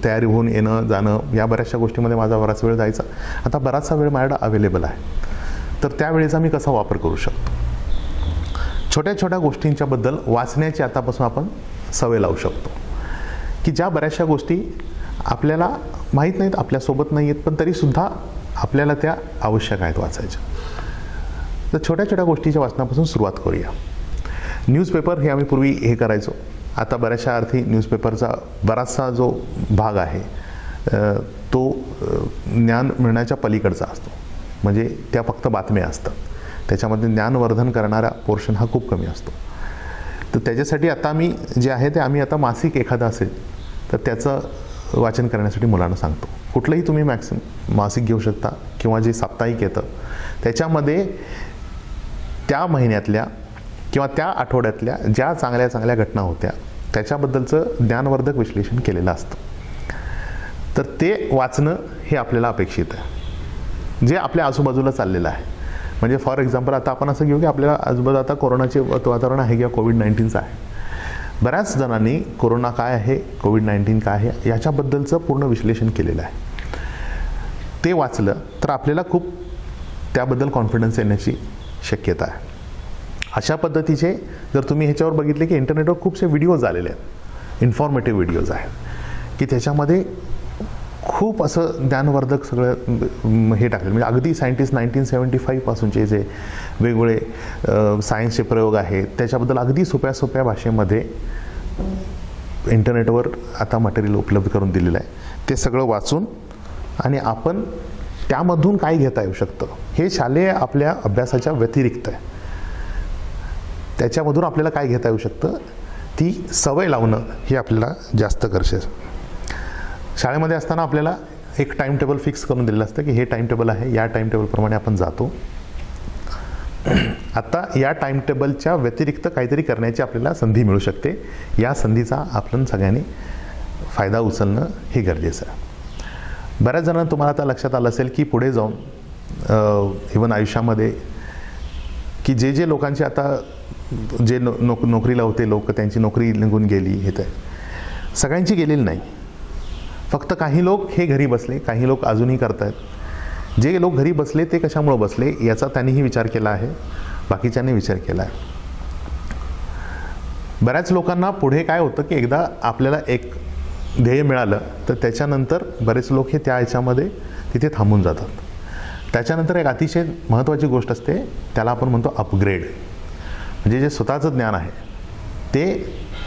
तयारी होऊन येणं जाणं या बऱ्याचशा गोष्टीमध्ये माझा बराच वेळ जायचा. आता बराचसा वेळ माझ्याकडे अवेलेबल आहे. तर त्यावेळेचा मी कसा वापर करू शकतो. छोट्या छोट्या गोष्टींच्याबद्दल वाचण्याची आतापासून आपण सवय लावू शकतो की ज्या बऱ्याचशा गोष्टी आपल्याला माहीत नाहीत, आपल्यासोबत नाही आहेत, पण तरीसुद्धा आपल्याला त्या आवश्यक आहेत वाचायच्या. तर छोट्या छोट्या गोष्टीच्या वाचनापासून सुरुवात करूया. न्यूजपेपर हे आम्ही पूर्वी हे करायचो. आता बऱ्याचशा अर्थी न्यूजपेपरचा बराचसा जो भाग आहे तो ज्ञान मिळण्याच्या पलीकडचा असतो. म्हणजे त्या फक्त बातम्या असतात. त्याच्यामध्ये ज्ञानवर्धन करणारा पोर्शन हा खूप कमी असतो. तर त्याच्यासाठी आता मी जे आहे ते आम्ही आता मासिक एखादं असेल तर त्याचं वाचन करण्यासाठी मुलांना सांगतो. कुठलंही तुम्ही मासिक घेऊ शकता किंवा जे साप्ताहिक येतं त्याच्यामध्ये त्या महिन्यातल्या किंवा त्या आठवड्यातल्या ज्या चांगल्या चांगल्या घटना होत्या त्याच्याबद्दलचं ज्ञानवर्धक विश्लेषण केलेलं असतं. तर ते वाचणं हे आपल्याला अपेक्षित आहे जे आपल्या आजूबाजूला चाललेलं आहे. म्हणजे फॉर एक्झाम्पल आता आपण असं घेऊ की आपल्याला आजूबाजूला आता कोरोनाचे वातावरण आहे किंवा कोविड-19चं आहे. बऱ्याच जणांनी कोरोना काय आहे, कोविड-19 काय आहे याच्याबद्दलचं पूर्ण विश्लेषण केलेलं आहे. ते वाचलं तर आपल्याला खूप त्याबद्दल कॉन्फिडन्स येण्याची शक्यता आहे. अशा पद्धतीचे जर तुम्ही ह्याच्यावर बघितले की इंटरनेटवर खूपसे व्हिडिओज आलेले आहेत, इन्फॉर्मेटिव्ह व्हिडिओज आहेत की त्याच्यामध्ये खूप असं ज्ञानवर्धक सगळं हे टाकलं. म्हणजे अगदी सायंटिस्ट 1975 पासूनचे जे वेगवेगळे सायन्सचे प्रयोग आहेत त्याच्याबद्दल अगदी सोप्या सोप्या भाषेमध्ये इंटरनेटवर आता मटेरियल उपलब्ध करून दिलेलं आहे. ते सगळं वाचून आणि आपण त्यामधून काय घेता येऊ शकतं हे शालेय आपल्या अभ्यासाच्या व्यतिरिक्त आहे. त्याच्यामधून आपल्याला काय घेता येऊ शकतं, ती सवय लावणं हे आपल्याला जास्त गरजेचं. शाळेमध्ये असताना आपल्याला एक टाईम टेबल फिक्स करून दिलेलं असतं की हे टाईम टेबल आहे, या टाईम टेबलप्रमाणे आपण जातो. आता या टाईम टेबलच्या व्यतिरिक्त काहीतरी करण्याची आपल्याला संधी मिळू शकते. या संधीचा आपण सगळ्यांनी फायदा उचलणं हे गरजेचं आहे. बऱ्याच जणांना तुम्हाला आता लक्षात आलं असेल की पुढे जाऊन इव्हन आयुष्यामध्ये की जे लोकांचे आता जे नोकरीला होते लोक, त्यांची नोकरी निघून गेली, हे तर सगळ्यांची गेलेली नाही. फक्त काही लोक हे घरी बसले, काही लोक अजूनही करत आहेत. जे लोक घरी बसले ते कशामुळे बसले याचा त्यांनीही विचार केला आहे, बाकीच्यांनी विचार केला आहे. बऱ्याच लोकांना पुढे काय होतं की एकदा आपल्याला एक ध्येय मिळालं तर त्याच्यानंतर बरेच लोक हे त्या ह्याच्यामध्ये तिथे थांबून जातात. त्याच्यानंतर एक अतिशय महत्त्वाची गोष्ट असते, त्याला आपण म्हणतो अपग्रेड. म्हणजे जे स्वतःचं ज्ञान आहे ते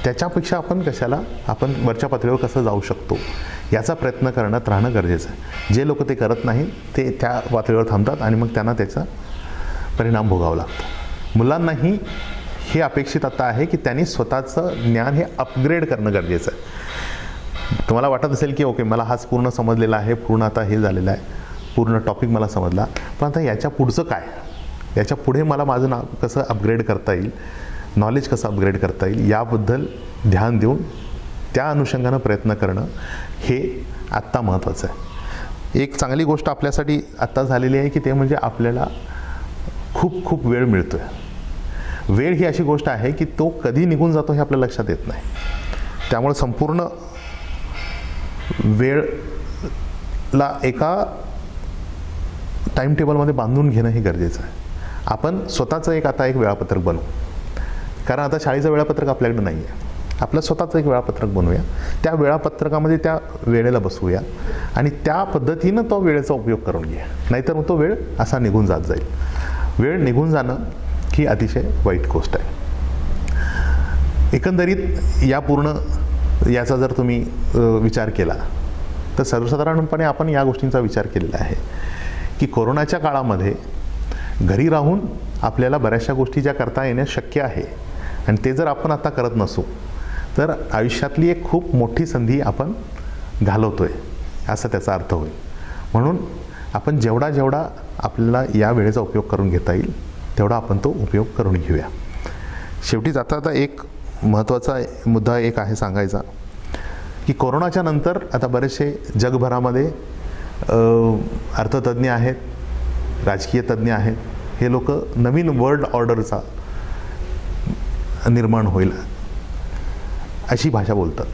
त्याच्यापेक्षा आपण वरच्या पातळीवर कसं जाऊ शकतो याचा प्रयत्न करण्यात राहणं गरजेचं आहे. जे लोक ते करत नाही ते त्या पातळीवर थांबतात आणि मग त्यांना त्याचा परिणाम भोगावा लागतो. मुलांनाही हे अपेक्षित आता आहे की त्यांनी स्वतःचं ज्ञान हे अपग्रेड करणं गरजेचं आहे. तुम्हाला वाटत असेल की ओके, मला हाच पूर्ण समजलेला आहे, पूर्ण आता हे झालेलं आहे, पूर्ण टॉपिक मला समजला, पण आता याच्या पुढचं काय, याच्या पुढे मला माझं नाव कसं अपग्रेड करता येईल, नॉलेज कसं अपग्रेड करता येईल याबद्दल ध्यान देऊन त्या अनुषंगानं प्रयत्न करणं हे आत्ता महत्त्वाचं आहे. एक चांगली गोष्ट आपल्यासाठी आत्ता झालेली आहे की ते म्हणजे आपल्याला खूप वेळ मिळतो आहे. वेळ ही अशी गोष्ट आहे की तो कधी निघून जातो हे आपल्या लक्षात येत नाही. त्यामुळे संपूर्ण वेळला एका टाईम टेबलमध्ये बांधून घेणं हे गरजेचं आहे. आपण स्वतःचं आता एक वेळापत्रक बनवू, कारण आता शाळेचं वेळापत्रक आपल्याकडे नाही आहे. आपलं स्वतःचं एक वेळापत्रक बनवूया, त्या वेळापत्रकामध्ये त्या वेळेला बसवूया आणि त्या पद्धतीनं तो वेळेचा उपयोग करून घ्या. नाहीतर मग तो वेळ असा निघून जात जाईल. वेळ निघून जाणं ही अतिशय वाईट गोष्ट आहे. एकंदरीत याचा जर तुम्ही विचार केला तर सर्वसाधारणपणे आपण या गोष्टींचा विचार केलेला आहे की कोरोनाच्या काळामध्ये घरी राहून आपल्याला बऱ्याचशा गोष्टी ज्या करता येणं शक्य आहे आणि ते जर आपण आता करत नसू तर आयुष्यातली एक खूप मोठी संधी आपण घालवतो आहे असा त्याचा अर्थ होईल. म्हणून आपण जेवढा आपल्याला या वेळेचा उपयोग करून घेता येईल तेवढा आपण तो उपयोग करून घेऊया. शेवटी आता एक महत्त्वाचा मुद्दा एक आहे सांगायचा की कोरोनाच्या नंतर आता बरेचसे जगभरामध्ये अर्थतज्ञ आहेत, राजकीय तज्ज्ञ आहेत, हे लोक नवीन वर्ल्ड ऑर्डरचा निर्माण होईल अशी भाषा बोलतात.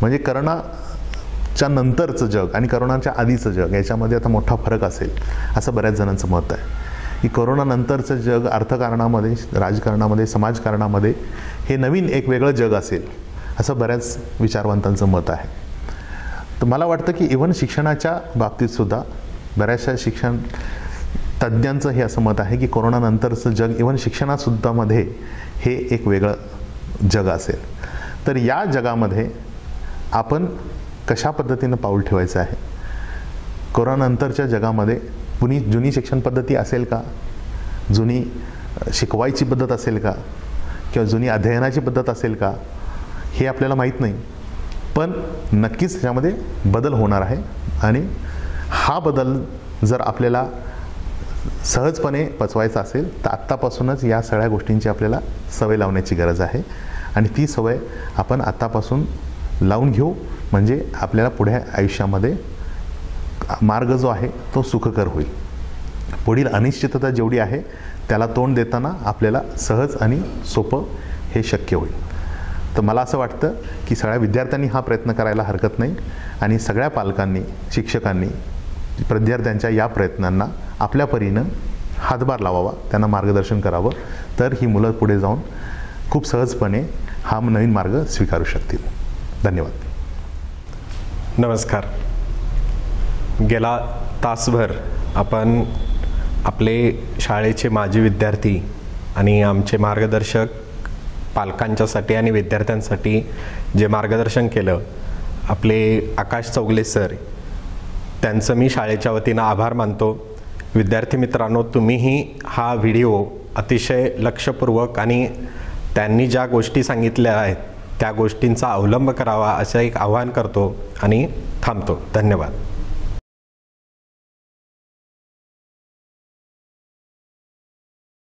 म्हणजे करोनाच्या नंतरचं जग आणि करोनाच्या आधीचं जग याच्यामध्ये आता मोठा फरक असेल असं बऱ्याच जणांचं मत आहे की कोरोनानंतरचं जग अर्थकारणामध्ये, राजकारणामध्ये, समाजकारणामध्ये हे नवीन एक वेगळं जग असेल असं बऱ्याच विचारवंतांचं मत आहे. तर मला वाटतं की इव्हन शिक्षणाच्या बाबतीतसुद्धा बऱ्याचशा शिक्षण तज्ज्ञांचं हे असं मत आहे की कोरोनानंतरचं जग इव्हन शिक्षणासुद्धा मध्ये हे एक वेगळं जग असेल. तर या जगामध्ये आपण कशा पद्धतीनं पाऊल ठेवायचं आहे, कोरोनानंतरच्या जगामध्ये जुनी शिक्षण पद्धती असेल का, जुनी शिकवायची पद्धत असेल का, किंवा जुनी अध्ययनाची पद्धत असेल का हे आपल्याला माहीत नाही. पण नक्कीच त्याच्यामध्ये बदल होणार आहे आणि हा बदल जर आपल्याला सहजपणे पचवायचा असेल तर आत्तापासूनच या सगळ्या गोष्टींची आपल्याला सवय लावण्याची गरज आहे आणि ती सवय आपण आत्तापासून लावून घेऊ. म्हणजे आपल्याला पुढे आयुष्यामध्ये मार्ग जो आहे तो सुखकर होईल. पुढील अनिश्चितता जेवढी आहे त्याला तोंड देताना आपल्याला सहज आणि सोपं हे शक्य होईल. तर मला असं वाटतं की सगळ्या विद्यार्थ्यांनी हा प्रयत्न करायला हरकत नाही आणि सगळ्या पालकांनी, शिक्षकांनी विद्यार्थ्यांच्या या प्रयत्नांना आपल्या परीनं हातभार लावावा, त्यांना मार्गदर्शन करावं. तर ही मुलं पुढे जाऊन खूप सहजपणे हा नवीन मार्ग स्वीकारू शकतील. धन्यवाद. नमस्कार. गेला तासभर आपण आपले शाळेचे माजी विद्यार्थी आणि आमचे मार्गदर्शक पालकांच्यासाठी आणि विद्यार्थ्यांसाठी जे मार्गदर्शन केलं, आपले आकाश चौगले सर, त्यांचं मी शाळेच्या वतीनं आभार मानतो. विद्यार्थी मित्रांनो, तुम्हीही हा व्हिडिओ अतिशय लक्षपूर्वक आणि त्यांनी ज्या गोष्टी सांगितल्या आहेत त्या गोष्टींचा अवलंब करावा असं एक आवाहन करतो आणि थांबतो. धन्यवाद.